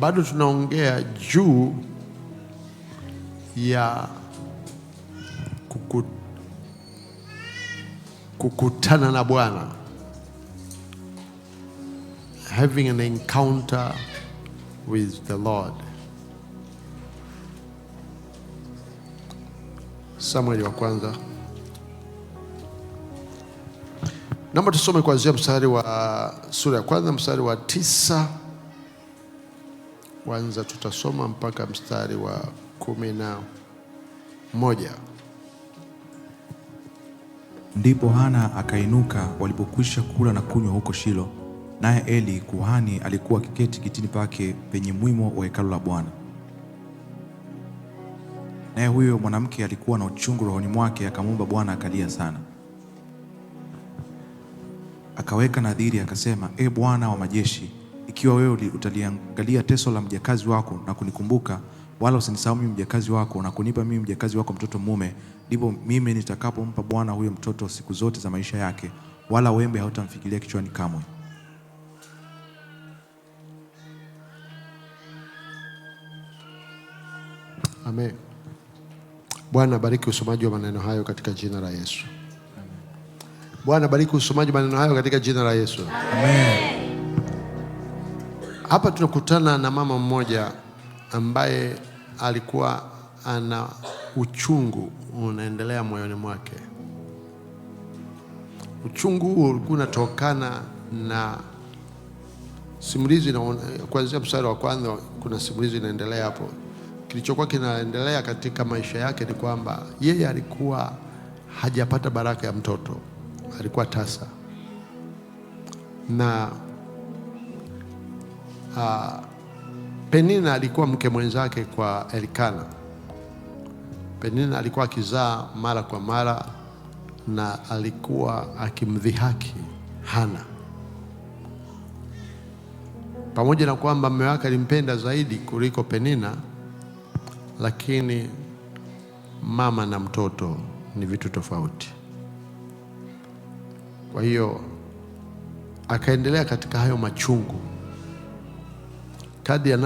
Bado tunaongea juu ya kukutana na Bwana, having an encounter with the Lord. Samueli wa kwanza. Naomba tusome kuanzia mstari wa sura ya kwanza mstari wa 9. Kwanza tutasoma mpaka mstari wa 11. Ndipo Hana akainuka walipokwisha kula na kunywa huko Shilo, naye Eli kuhani alikuwa akiketi kitini pake penye mwimo wa hekalu la Bwana. Naye huyo mwanamke alikuwa na uchungu rohoni mwake, akamwomba Bwana akalia sana. Akaweka nadhiri akasema, E Bwana wa majeshi, ikiwa wewe utaliangalia teso la mjakazi wako na kunikumbuka, wala usinisahau mimi mjakazi wako na kunipa mimi mjakazi wako mtoto mume, ndipo mimi nitakapompa Bwana huyo mtoto siku zote za maisha yake, wala wembe hautamfikiria kichwani kamwe. Amen. Bwana bariki usomaji wa maneno hayo katika jina la Yesu. Bwana bariki usomaji wa maneno hayo katika jina la Yesu. Amen. Hapa tunakutana na mama mmoja ambaye alikuwa ana uchungu unaendelea moyoni mwake. Uchungu huu ulikuwa unatokana na simulizi, na kuanzia mstari wa kwanza kuna simulizi inaendelea hapo. Kilichokuwa kinaendelea katika maisha yake ni kwamba yeye alikuwa hajapata baraka ya mtoto, alikuwa tasa. Na Penina alikuwa mke mwenzake kwa Elikana. Penina alikuwa akizaa mara kwa mara na alikuwa akimdhihaki Hana, pamoja na kwamba mume wake alimpenda zaidi kuliko Penina, lakini mama na mtoto ni vitu tofauti. Kwa hiyo akaendelea katika hayo machungu. Kadri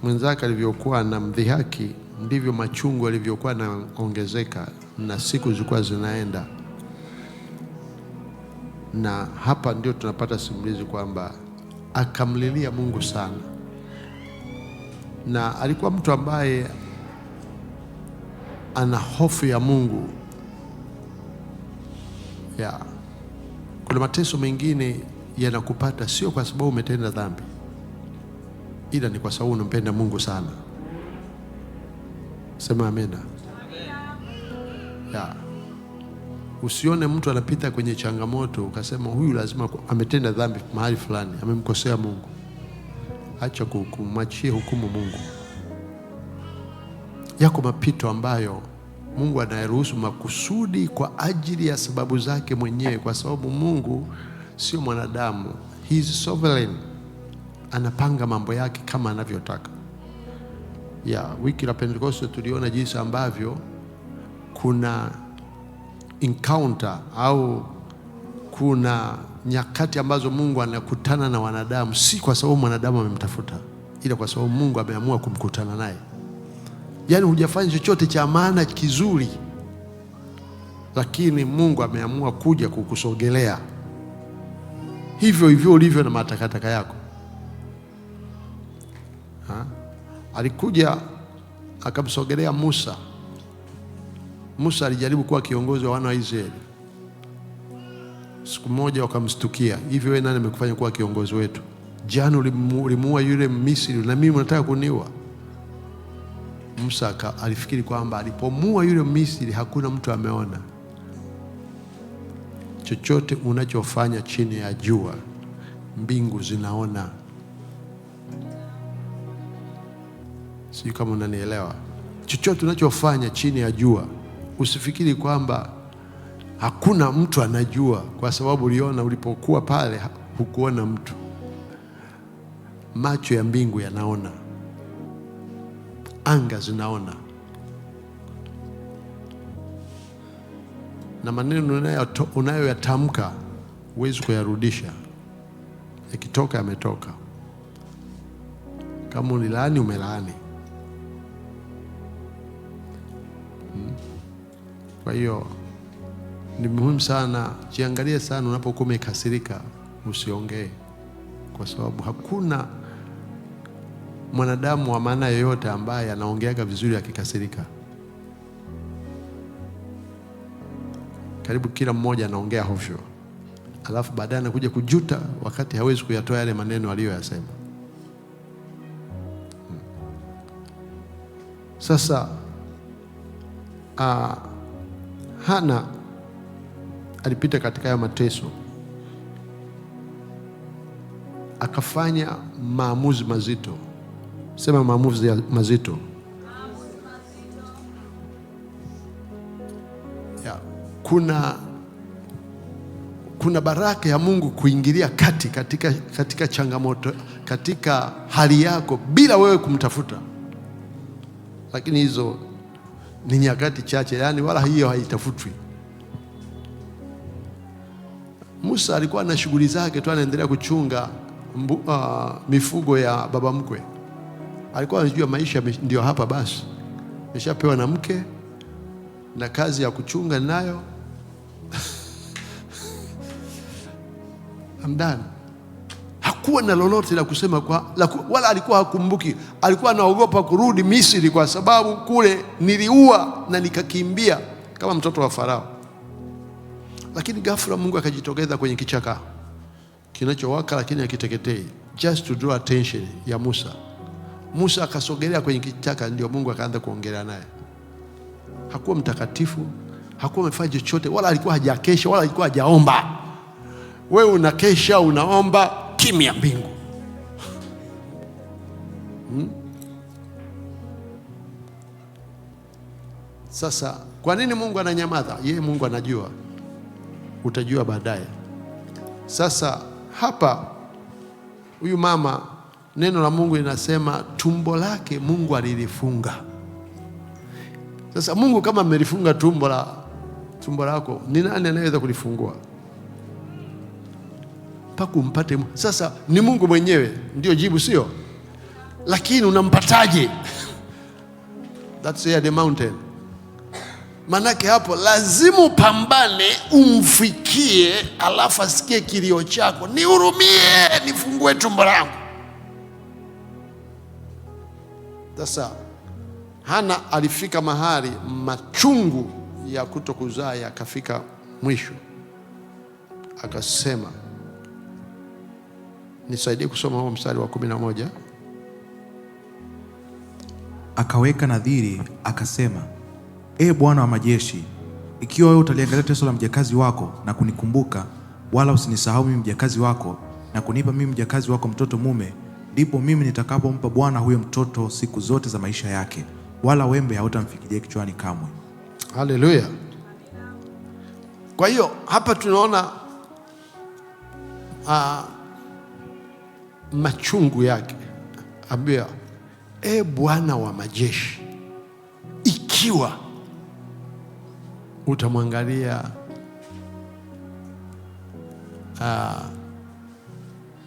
mwenzake alivyokuwa anamdhihaki, ndivyo machungu alivyokuwa yanaongezeka na siku zilikuwa zinaenda. Na hapa ndio tunapata simulizi kwamba akamlilia Mungu sana, na alikuwa mtu ambaye ana hofu ya Mungu. Kuna mateso mengine yanakupata sio kwa sababu umetenda dhambi, ila ni kwa sababu unampenda Mungu sana. Sema amena. Usione mtu anapita kwenye changamoto ukasema huyu lazima ametenda dhambi mahali fulani, amemkosea Mungu. Acha kumwachie hukumu Mungu. Yako mapito ambayo Mungu anayeruhusu makusudi kwa ajili ya sababu zake mwenyewe, kwa sababu Mungu sio mwanadamu. He is sovereign. Anapanga mambo yake kama anavyotaka. Wiki la Pentecost tuliona jinsi ambavyo kuna encounter au kuna nyakati ambazo Mungu anakutana na wanadamu, si kwa sababu mwanadamu amemtafuta, ila kwa sababu Mungu ameamua kumkutana naye. Yaani hujafanya chochote cha maana kizuri, lakini Mungu ameamua kuja kukusogelea. Hivyo hivyo ulivyo na matakataka yako. Alikuja akamsogelea Musa. Musa alijaribu kuwa kiongozi wa wana wa Israeli. Siku moja wakamstukia, hivi wewe nani amekufanya kuwa kiongozi wetu? Jana ulimuua yule Misri na mimi unataka kuniua? Musa alifikiri kwamba alipomuua yule Misri hakuna mtu ameona. Chochote unachofanya chini ya jua, mbingu zinaona. Sio kama unanielewa. Chochote unachofanya chini ya jua, usifikiri kwamba hakuna mtu anajua, kwa sababu uliona ulipokuwa pale hukuona mtu. Macho ya mbingu yanaona, anga zinaona, na maneno unayoyatamka huwezi kuyarudisha. Yakitoka yametoka. Kama ulilaani, umelaani. Kwa hiyo ni muhimu sana, jiangalie sana unapokuwa umekasirika, usiongee, kwa sababu hakuna mwanadamu wa maana yoyote ambaye anaongeaga vizuri akikasirika. Karibu kila mmoja anaongea hovyo, alafu baadaye anakuja kujuta wakati hawezi kuyatoa yale maneno aliyoyasema. Sasa Hana alipita katika haya mateso, akafanya maamuzi mazito. Sema maamuzi mazito. Ya, kuna baraka ya Mungu kuingilia kati katika changamoto, katika hali yako bila wewe kumtafuta. Lakini hizo ni nyakati chache, yani wala hiyo haitafutwi. Musa alikuwa na shughuli zake tu, anaendelea kuchunga mifugo ya baba mkwe. Alikuwa anajua maisha ndio hapa basi, ameshapewa na mke na kazi ya kuchunga nayo. Amdani hakuwa na lolote la kusema wala alikuwa hakumbuki. Alikuwa anaogopa kurudi Misri kwa sababu kule niliua na nikakimbia kama mtoto wa Farao. Lakini ghafla Mungu akajitokeza kwenye kichaka kinachowaka lakini hakiteketei, just to draw attention ya Musa. Musa akasogelea kwenye kichaka, ndio Mungu akaanza kuongelea naye. Hakuwa mtakatifu, hakuwa amefanya chochote, wala alikuwa hajakesha, wala alikuwa hajaomba. Wewe unakesha, unaomba, kimya mbingu. Sasa kwa nini Mungu ananyamaza? Yeye Mungu anajua. Utajua baadaye. Sasa hapa huyu mama, neno la Mungu linasema tumbo lake Mungu alilifunga. Sasa Mungu kama amelifunga tumbo lako, ni nani anayeweza kulifungua? Mpaka umpate. Sasa ni Mungu mwenyewe ndio jibu, sio? Lakini unampataje? That's the mountain. Manake hapo lazima upambane, umfikie, alafu asikie kilio chako, nihurumie, nifungue tumbo langu. Sasa Hana alifika mahali machungu ya kutokuzaa yakafika mwisho, akasema, nisaidie kusoma huo mstari wa 11. Akaweka nadhiri akasema, Bwana wa majeshi, ikiwa wewe utaliangalia teso la mjakazi wako na kunikumbuka, wala usinisahau mimi mjakazi wako na kunipa mimi mjakazi wako mtoto mume, ndipo mimi nitakapompa Bwana huyo mtoto siku zote za maisha yake, wala wembe hautamfikiria kichwani kamwe. Haleluya. Kwa hiyo hapa tunaona machungu yake, ambia Bwana wa majeshi, ikiwa utamwangalia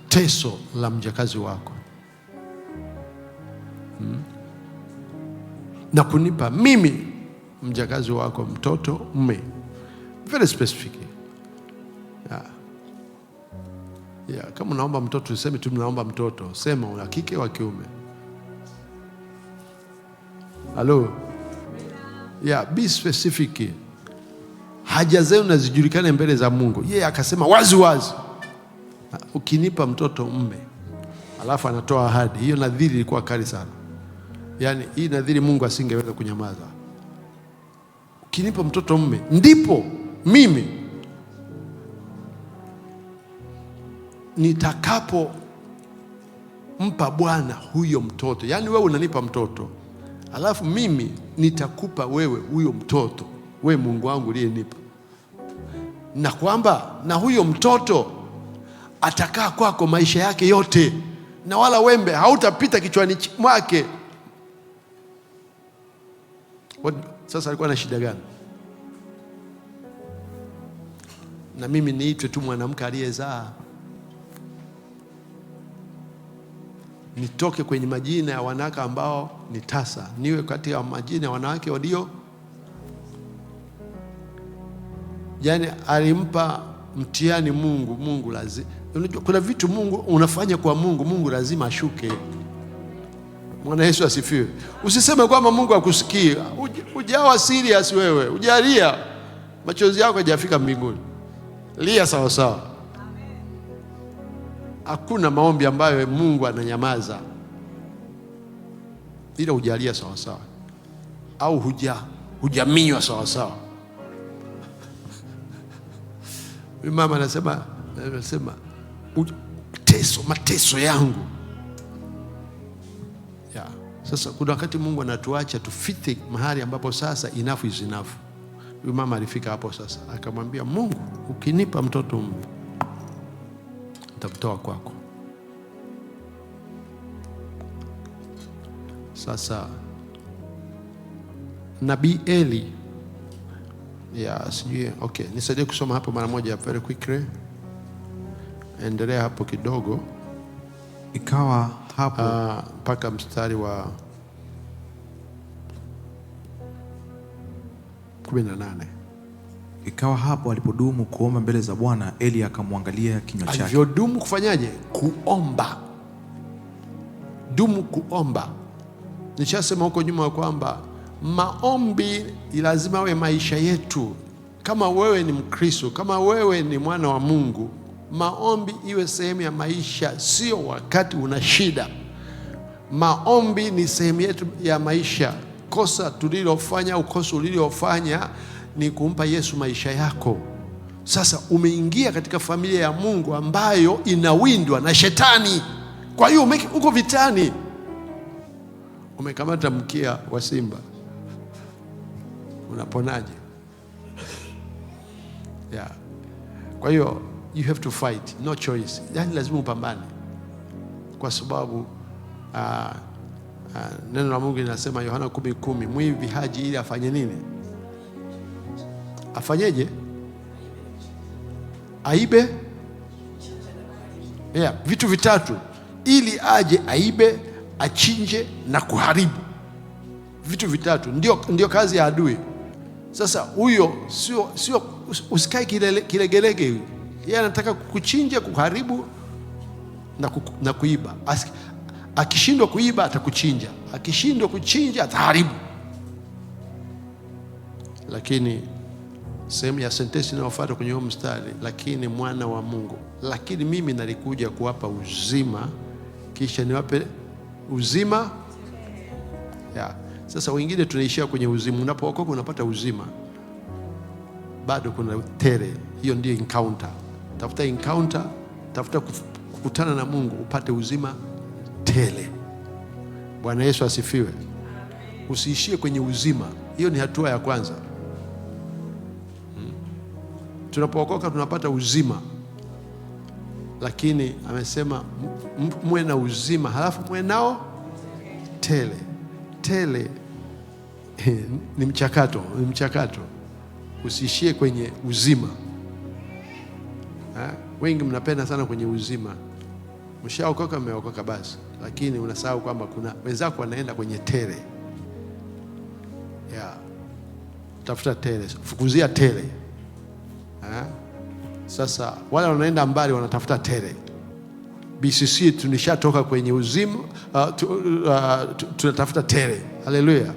teso la mjakazi wako na kunipa mimi mjakazi wako mtoto mume. Very specific. Kama unaomba mtoto, useme tu mnaomba mtoto, sema una kike wa kiume. Hello. Be specific. Haja zenu nazijulikane mbele za Mungu. Yeye akasema wazi wazi, ukinipa mtoto mume, alafu anatoa ahadi. Hiyo nadhiri ilikuwa kali sana. Yaani hii nadhiri Mungu asingeweza kunyamaza. Ukinipa mtoto mume, ndipo mimi nitakapo mpa Bwana huyo mtoto. Yaani wewe unanipa mtoto, alafu mimi nitakupa wewe huyo mtoto, wewe Mungu wangu uliyenipa, na kwamba na huyo mtoto atakaa kwako maisha yake yote, na wala wembe hautapita kichwani mwake. Sasa alikuwa na shida gani? Na mimi niitwe tu mwanamke aliyezaa? nitoke kwenye majina ya wanawake ambao ni tasa, niwe kati ya majina ya wanawake walio. Yani alimpa mtihani Mungu lazima. Kuna vitu Mungu unafanya kwa Mungu lazima ashuke. Bwana Yesu asifiwe. Usiseme kwamba Mungu akusikii. Ujawa serious wewe, ujalia, machozi yako hajafika mbinguni. Lia sawa sawa. Hakuna maombi ambayo Mungu ananyamaza, ila ujalia sawa sawa, au hujaminywa sawa sawa. Mama anasema mateso yangu. Sasa kuna wakati Mungu anatuacha tufike mahali ambapo sasa enough is enough. Huyu mama alifika hapo sasa, akamwambia Mungu, ukinipa mtoto nitamtoa kwako. Sasa Nabii Eli, sijui, okay, nisaidie kusoma hapo mara moja very quickly. Endelea hapo kidogo. Ikawa hapo mpaka mstari wa 18. Ikawa hapo alipodumu kuomba mbele za Bwana, Eli akamwangalia kinywa chake. Alivyodumu kufanyaje? Kuomba. Dumu kuomba. Nishasema huko nyuma kwamba maombi lazima awe maisha yetu. Kama wewe ni Mkristo, kama wewe ni mwana wa Mungu, maombi iwe sehemu ya maisha, sio wakati una shida. Maombi ni sehemu yetu ya maisha. Kosa tulilofanya au kosa ulilofanya ni kumpa Yesu maisha yako. Sasa umeingia katika familia ya Mungu ambayo inawindwa na shetani. Kwa hiyo uko vitani. Umekamata mkia wa simba, unaponaje? Kwa hiyo you have to fight, no choice. Yani lazima upambane, kwa sababu neno la Mungu linasema Yohana 10:10, mwivi haji ili afanye nini? Afanyeje? Aibe. Vitu vitatu, ili aje aibe, achinje na kuharibu. Vitu vitatu ndio kazi ya adui. Sasa huyo sio usikae kilegelege. Yeye anataka kukuchinja, kuharibu na kuiba. Akishindwa kuiba atakuchinja, akishindwa kuchinja ataharibu. Lakini sehemu ya sentensi inayofuata kwenye huo mstari, lakini mwana wa Mungu, lakini mimi nalikuja kuwapa uzima, kisha niwape uzima. Sasa wengine tunaishia kwenye uzima. Unapookoka unapata uzima, bado kuna tele. Hiyo ndio encounter. Tafuta encounter, tafuta kukutana na Mungu upate uzima tele. Bwana Yesu asifiwe. Usiishie kwenye uzima. Hiyo ni hatua ya kwanza. Tunapookoka tunapata uzima, lakini amesema mwe na uzima, halafu mwe nao tele. Tele ni mchakato, Usiishie kwenye uzima. Wengi mnapenda sana kwenye uzima. Mshaokoka, mmeokoka basi, lakini unasahau kwamba kuna wenzako wanaenda kwenye tele. Tafuta tele, fukuzia tele. Sasa wale wanaenda mbali wanatafuta tele. BCC tunishatoka kwenye uzima, tunatafuta tele. Haleluya.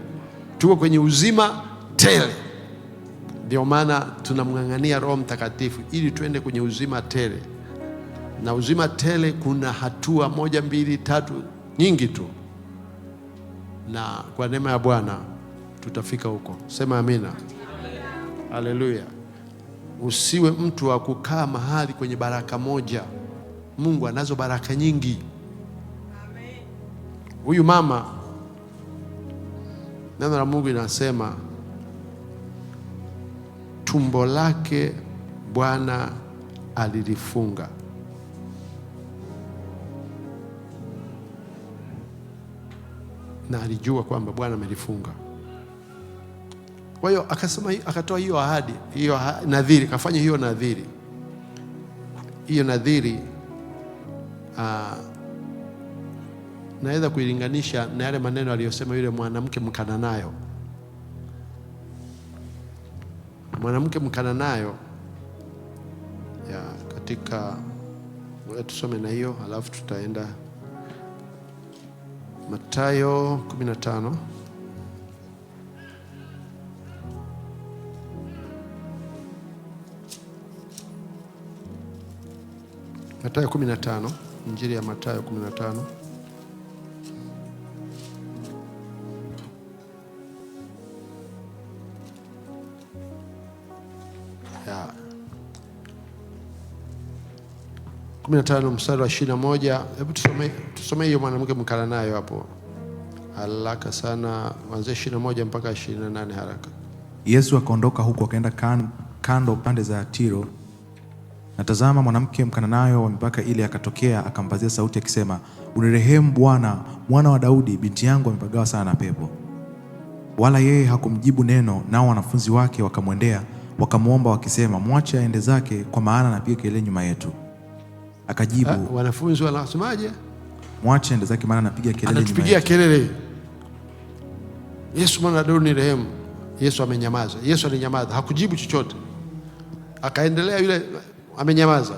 Tuko kwenye uzima tele. Ndio maana tunamng'ang'ania Roho Mtakatifu ili tuende kwenye uzima tele. Na uzima tele kuna hatua 1, 2, 3 nyingi tu, na kwa neema ya Bwana tutafika huko. Sema amina. Haleluya. Usiwe mtu wa kukaa mahali kwenye baraka moja. Mungu anazo baraka nyingi. Huyu mama, neno la Mungu linasema tumbo lake Bwana alilifunga. Na alijua kwamba Bwana amelifunga. Kwa hiyo akasema, akatoa hiyo ahadi, hiyo nadhiri, kafanya hiyo nadhiri. Hiyo nadhiri naweza kuilinganisha na yale maneno aliyosema yule mwanamke Mkananayo. Mwanamke Mkananayo ya katika, tusome na hiyo alafu tutaenda Mathayo 15. Mathayo 15, Injili ya Mathayo 15. Ya 15 mstari wa 21. Hebu tusome hiyo mwanamke Mkananayo hapo haraka sana, kuanzia 21 mpaka 28 haraka. Yesu akaondoka huko akaenda kando pande za Tiro, na tazama mwanamke Mkananayo wa mipaka ile akatokea akampazia sauti akisema, unirehemu Bwana, mwana wa Daudi, binti yangu amepagawa sana na pepo. Wala yeye hakumjibu neno, nao wanafunzi wake wakamwendea wakamuomba wakisema, mwache aende zake, kwa maana anapiga kelele nyuma yetu. Akajibu, wanafunzi wanasemaje? Mwache aende zake, maana anapiga kelele nyuma yetu. Anatupigia kelele. Yesu, mwana wa Daudi, nirehemu. Yesu amenyamaza. Yesu alinyamaza, hakujibu chochote. Akaendelea yule amenyamaza.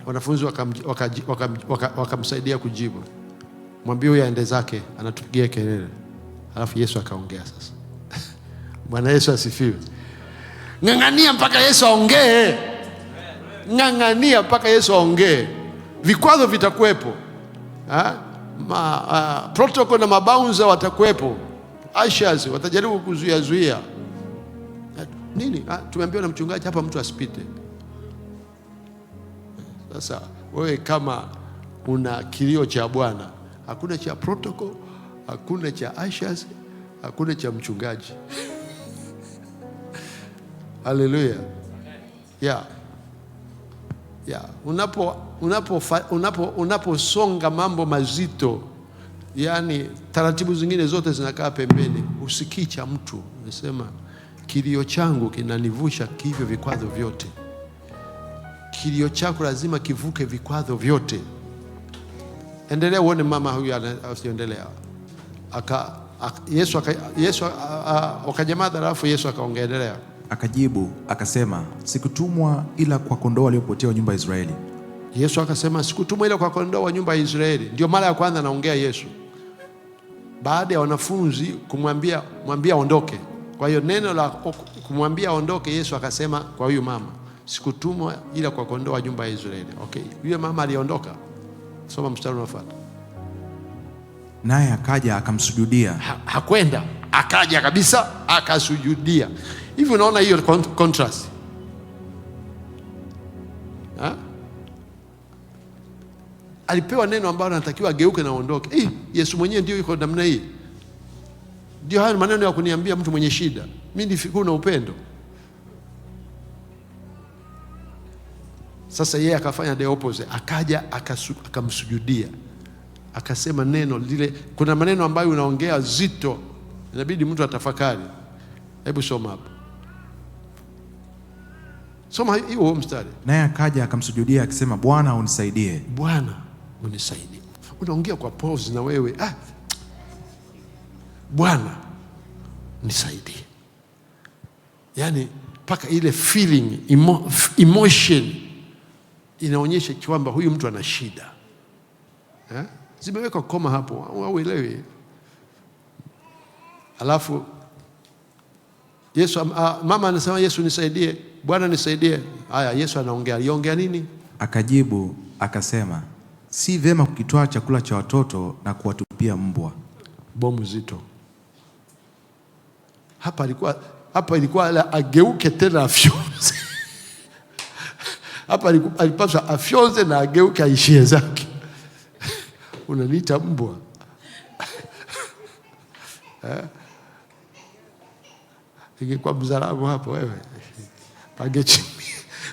Wanafunzi wakamsaidia kujibu, mwambie huyu aende zake, anatupigia kelele. Alafu Yesu akaongea sasa. Bwana Yesu asifiwe. Ng'ang'ania mpaka Yesu aongee. Ng'ang'ania mpaka Yesu aongee. Vikwazo vitakuwepo, protocol na mabouncer watakuwepo, ushers watajaribu kuzuia nini. Tumeambiwa na mchungaji hapa mtu asipite. Sasa wewe kama una kilio cha Bwana, hakuna cha protocol, hakuna cha ushers, hakuna cha mchungaji. Haleluya. Yeah. Unaposonga mambo mazito, yani taratibu zingine zote zinakaa pembeni. Usikii cha mtu, unasema kilio changu kinanivusha hivyo vikwazo vyote. Kilio chako lazima kivuke vikwazo vyote. Endelea uone mama huyu asiendelea. Yesu wakanyamaza, alafu Yesu akaongelea. Akajibu akasema, sikutumwa ila kwa kondoo waliopotea wa nyumba ya Israeli. Yesu akasema, sikutumwa ila kwa kondoo wa nyumba ya Israeli. Ndio mara ya kwanza anaongea Yesu baada ya wanafunzi kumwambia aondoke. Kwa hiyo neno la kumwambia aondoke, Yesu akasema kwa huyu mama, sikutumwa ila kwa kondoo wa nyumba ya Israeli. Okay, yule mama aliondoka. Soma mstari unaofuata. Naye akaja akamsujudia. Hakwenda, akaja kabisa akasujudia. Hivi unaona hiyo contrast? Alipewa neno ambalo anatakiwa ageuke na aondoke. Yesu mwenyewe ndio yuko namna hii. Ndio haya maneno ya kuniambia mtu mwenye shida, mimi nifikiri na upendo. Sasa yeye akafanya the opposite, akaja akamsujudia, akasema neno lile. Kuna maneno ambayo unaongea zito, inabidi mtu atafakari. Hebu soma hapo, soma hiyo mstari. Naye akaja akamsujudia akisema, Bwana unisaidie. Bwana unisaidie. Unaongea kwa pause na wewe, Bwana nisaidie. Yani mpaka ile feeling, emotion inaonyesha kwamba huyu mtu ana shida. Zimeweka koma hapo, uelewe. Alafu Yesu, mama anasema Yesu nisaidie, Bwana nisaidie. Haya, Yesu anaongea. Aliongea nini? Akajibu akasema, si vema kukitoa chakula cha watoto na kuwatupia mbwa. Bomu zito. Hapa ilikuwa ageuke tena afyonze. Hapa alipaswa afyonze na ageuke aishie zake. Unaniita mbwa. Ingekuwa mzarabu hapo wewe,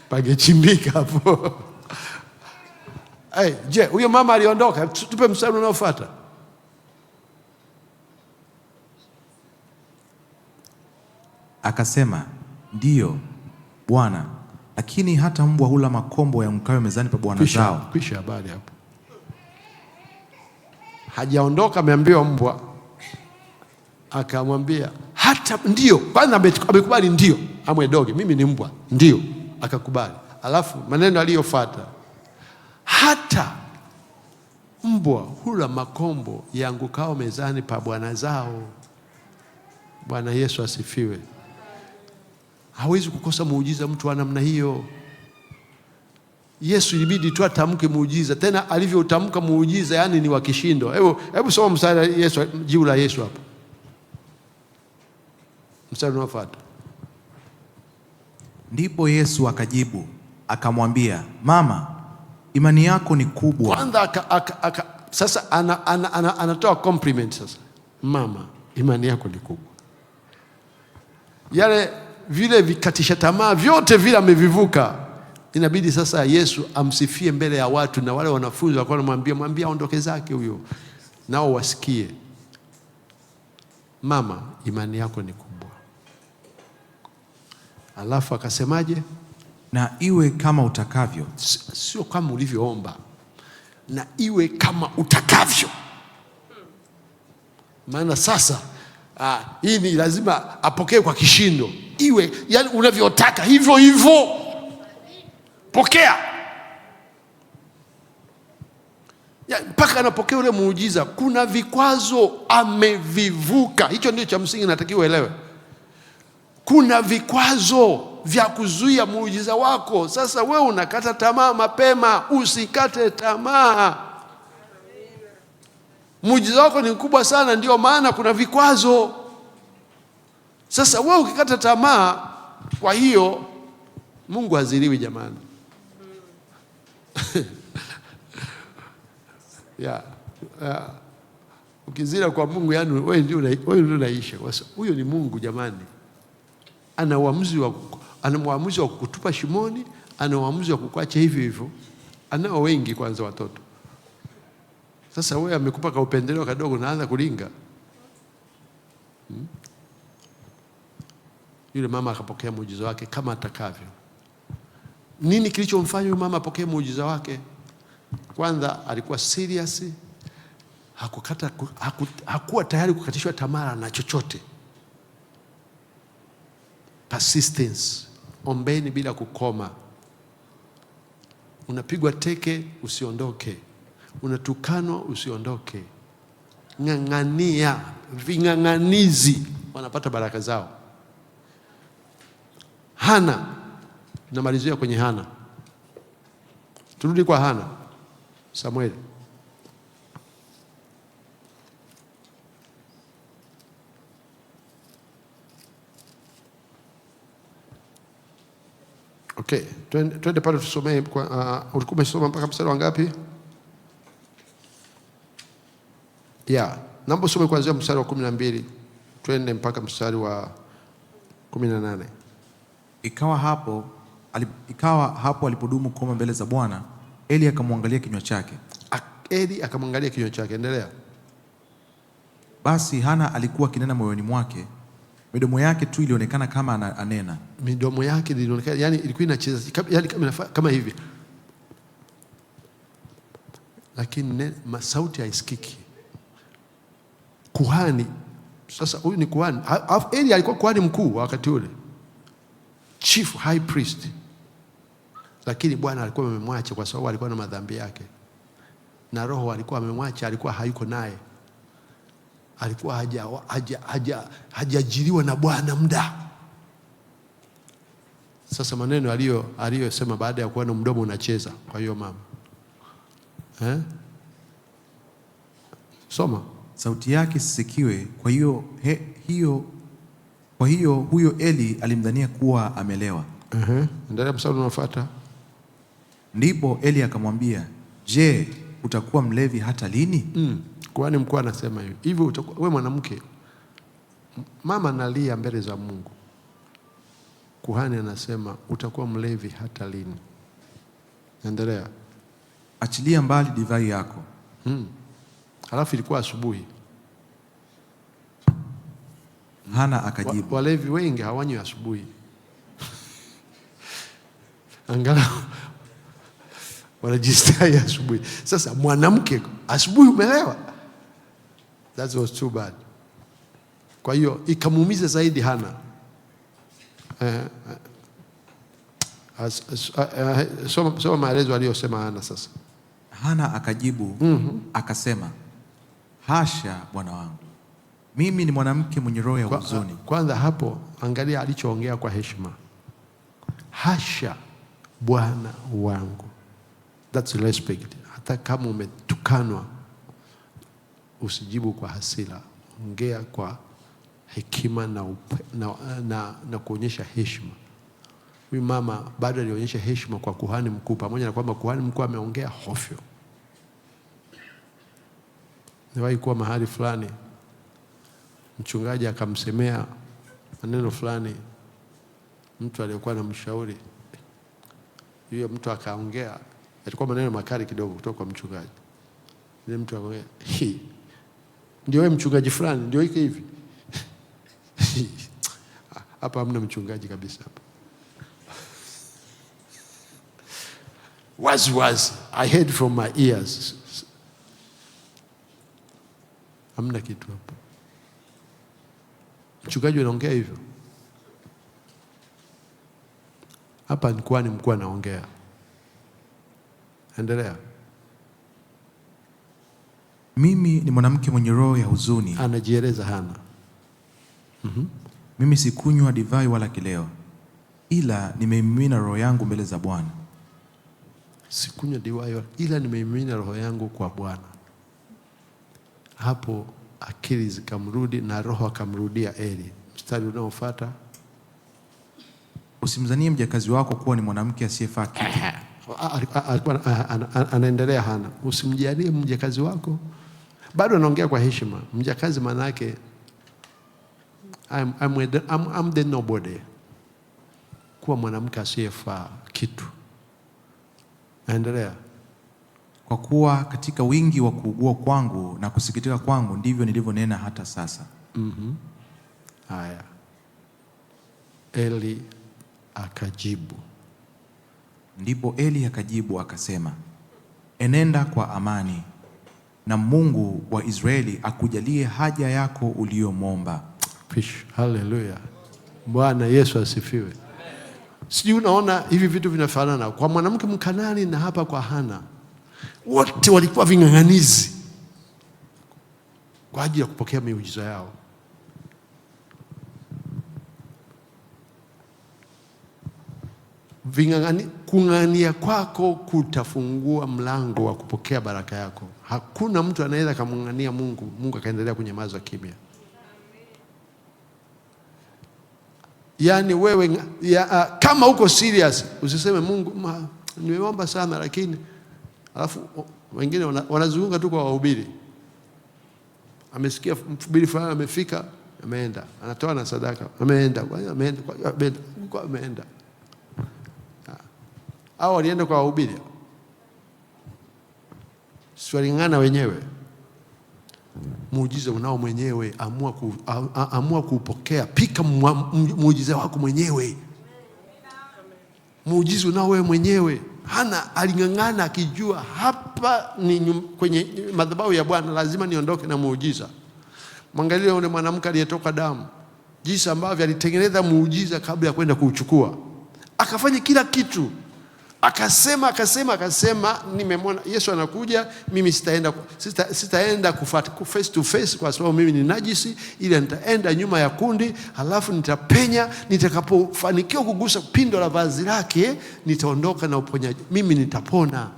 pagechimbika hapo. Je, huyo mama aliondoka? Tupe mstari unaofuata. Akasema, ndiyo Bwana, lakini hata mbwa hula makombo yaangukayo mezani pa bwana zao. Kwisha habari hapo. hajaondoka, ameambiwa mbwa. Akamwambia hata ndio, kwanza amekubali ndio, amwe doge, mimi ni mbwa, ndio, akakubali. Alafu maneno aliyofuata, hata mbwa hula makombo yaangukao mezani pa bwana zao. Bwana Yesu asifiwe. Hawezi kukosa muujiza mtu wa namna hiyo. Yesu ilibidi tu atamke muujiza, tena alivyotamka muujiza yani ni wa kishindo. Hebu soma mstari Yesu, jibu la Yesu hapo. Mstari unaofuata. Ndipo Yesu akajibu akamwambia, mama, imani yako ni kubwa. Kwanza sasa anatoa compliment sasa. Mama, imani yako ni kubwa. Yale vile vikatisha tamaa vyote vile amevivuka. Inabidi sasa Yesu amsifie mbele ya watu, na wale wanafunzi walikuwa wanamwambia aondoke zake huyo, nao wasikie. Mama, imani yako ni kubwa. Alafu akasemaje? Na iwe kama utakavyo. Sio kama ulivyoomba, na iwe kama utakavyo. Maana sasa hii ni lazima apokee kwa kishindo. Iwe yani unavyotaka hivyo hivyo, pokea. Mpaka anapokea ule muujiza, kuna vikwazo amevivuka. Hicho ndio cha msingi natakiwa uelewe. Kuna vikwazo vya kuzuia muujiza wako. Sasa wewe unakata tamaa mapema, usikate tamaa. Muujiza wako ni mkubwa sana, ndio maana kuna vikwazo. Sasa wewe ukikata tamaa, kwa hiyo Mungu haziliwi jamani. Ukizira kwa Mungu yani wewe ndio unaisha. Huyo ni Mungu jamani. Ana uamuzi wa kukutupa shimoni, ana uamuzi wa kukuacha hivyo hivyo. Anao wengi kwanza watoto. Sasa wewe amekupa ka upendeleo kadogo, naanza kulinga. Yule mama akapokea muujiza wake kama atakavyo. Nini kilichomfanya yule mama apokee muujiza wake? Kwanza alikuwa serious, hakuwa tayari kukatishwa tamaa na chochote. Persistence. Ombeni bila kukoma. Unapigwa teke, usiondoke. Unatukanwa, usiondoke. Ng'ang'ania. Ving'ang'anizi wanapata baraka zao. Hana, namalizia kwenye Hana. Turudi kwa Hana. Samueli. Okay, twende pale tusomee. Ulikuwa umesoma mpaka mstari wa ngapi? Naomba usome kuanzia mstari wa 12 twende mpaka mstari wa 18. Ikawa hapo alipodumu koma mbele za Bwana, Eli akamwangalia kinywa chake. Endelea. Basi Hana alikuwa kinena moyoni mwake, midomo yake tu ilionekana kama anena. Midomo yake ilionekana, yani ilikuwa inacheza yani kama hivi, lakini sauti haisikiki. Kuhani, sasa huyu ni kuhani. Eli alikuwa kuhani mkuu wakati ule, chief high priest, lakini Bwana alikuwa amemwacha kwa sababu alikuwa na madhambi yake, na roho alikuwa amemwacha, alikuwa hayuko naye, alikuwa hajajiriwa na Bwana muda. Sasa maneno aliyosema baada ya kuona mdomo unacheza, kwa hiyo mama soma. Sauti yake sisikiwe, kwa hiyo huyo Eli alimdhania kuwa amelewa. Endelea mstari unaofuata. Ndipo Eli akamwambia, je, utakuwa mlevi hata lini? Kuhani mkuu anasema hivyo, wewe mwanamke, mama analia mbele za Mungu. Kuhani anasema utakuwa mlevi hata lini? Endelea. Achilia mbali divai yako. Halafu ilikuwa asubuhi. Hana akajibu, walevi wengi hawanywi asubuhi. Angalau wanajistai asubuhi. Sasa mwanamke, asubuhi umelewa, That was too bad. Kwa hiyo ikamuumiza zaidi Hana. Soma maelezo aliyosema Hana sasa. Hana akajibu akasema, hasha bwana wangu, mimi ni mwanamke mwenye roho ya huzuni. Kwanza hapo angalia alichoongea kwa heshima. Hasha bwana wangu. That's respect. Hata kama umetukanwa usijibu kwa hasira, ongea kwa hekima na kuonyesha heshima. Huyu mama bado alionyesha heshima kwa kuhani mkuu, pamoja na kwamba kuhani mkuu ameongea hovyo. Niwahi kuwa mahali fulani, mchungaji akamsemea maneno fulani mtu aliyekuwa anamshauri. Yule mtu akaongea, yalikuwa maneno makali kidogo kutoka kwa mchungaji. Yule mtu akaongea, ndio wewe mchungaji fulani, ndio hiki hivi. Hapa hamna mchungaji kabisa hapa. Was I heard from my ears. Hamna kitu hapa. Mchungaji anaongea hivyo. Hapa ni kuhani mkuu anaongea. Endelea. Mimi ni mwanamke mwenye roho ya huzuni. Anajieleza Hana. Mimi sikunywa divai wala kileo, ila nimeimimina roho yangu mbele za Bwana. Sikunywa divai ila nimeimimina roho yangu kwa Bwana. Hapo akili zikamrudi na roho akamrudia Eli. Mstari unaofuata, usimzanie mjakazi wako kuwa ni mwanamke asiyefaa kitu. Anaendelea Hana, usimjalie mjakazi wako. Bado anaongea kwa heshima. Mjakazi maana yake I'm the nobody. Kuwa mwanamke asiyefaa kitu. Endelea. Kwa kuwa katika wingi wa kuugua kwangu na kusikitika kwangu ndivyo nilivyonena hata sasa. Haya. Eli akajibu. Ndipo Eli akajibu akasema, enenda kwa amani, na Mungu wa Israeli akujalie haja yako uliyomwomba. Hallelujah. Bwana Yesu asifiwe. Sijui unaona hivi vitu vinafanana kwa mwanamke Mkanani na hapa kwa Hana. Wote walikuwa ving'ang'anizi kwa ajili ya kupokea miujiza yao. Kung'ang'ania kwako kutafungua mlango wa kupokea baraka yako. Hakuna mtu anaweza kumng'ang'ania Mungu akaendelea kunyamaza kimya. Yaani wewe kama uko serious usiseme Mungu nimeomba sana lakini, alafu wengine wanazunguka tu kwa wahubiri. Amesikia mhubiri fulani amefika, ameenda, anatoa na sadaka, ameenda. Hao walienda kwa wahubiri. Swalingana wenyewe. Muujiza unao mwenyewe, amua kuupokea. Pika muujiza wako mwenyewe. Muujiza unao wewe mwenyewe. Hana aling'ang'ana akijua hapa ni kwenye madhabahu ya Bwana, lazima niondoke na muujiza. Mwangalie yule mwanamke aliyetoka damu, jinsi ambavyo alitengeneza muujiza kabla ya kwenda kuuchukua. Akafanya kila kitu. Akasema nimemwona Yesu anakuja, mimi sitaenda face to face kwa sababu mimi ni najisi, ila nitaenda nyuma ya kundi, halafu nitapenya, nitakapofanikiwa kugusa pindo la vazi lake, nitaondoka na uponyaji. Mimi nitapona.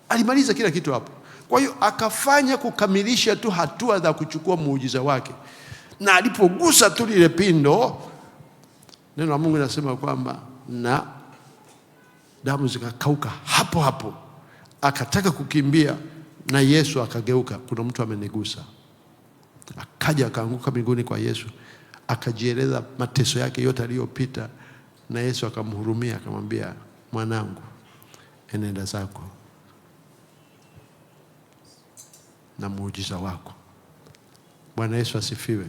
Alimaliza kila kitu hapo. Kwa hiyo akafanya kukamilisha tu hatua za kuchukua muujiza wake. Na alipogusa tu lile pindo, neno la Mungu linasema kwamba na damu zikakauka hapo hapo. Akataka kukimbia na Yesu akageuka, kuna mtu amenigusa. Akaja akaanguka miguuni kwa Yesu, akajieleza mateso yake yote aliyopita, na Yesu akamhurumia, akamwambia, mwanangu, enenda zako na muujiza wako. Bwana Yesu asifiwe.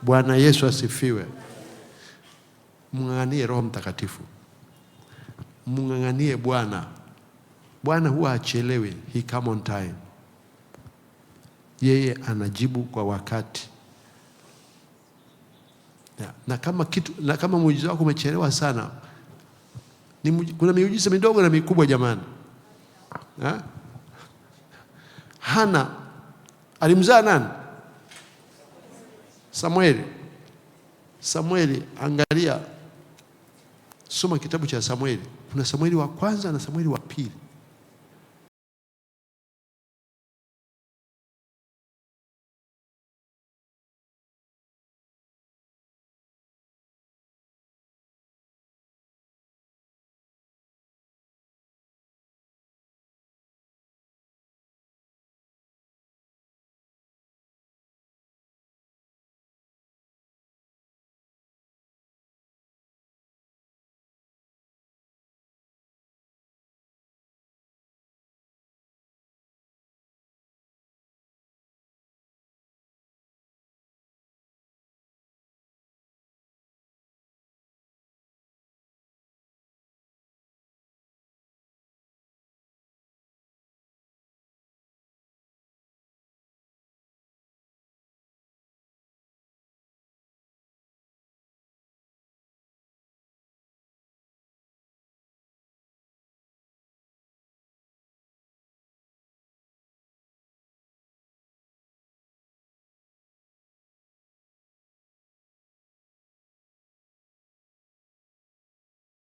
Bwana Yesu asifiwe. Mng'ang'anie Roho Mtakatifu. Mng'ang'anie Bwana. Bwana huwa achelewi, he come on time. yeye anajibu kwa wakati. Na kama muujiza wako umechelewa sana, kuna miujiza midogo na mikubwa jamani. Hana alimzaa nani? Samueli, angalia, soma kitabu cha Samueli. Kuna Samueli wa kwanza na Samueli wa pili.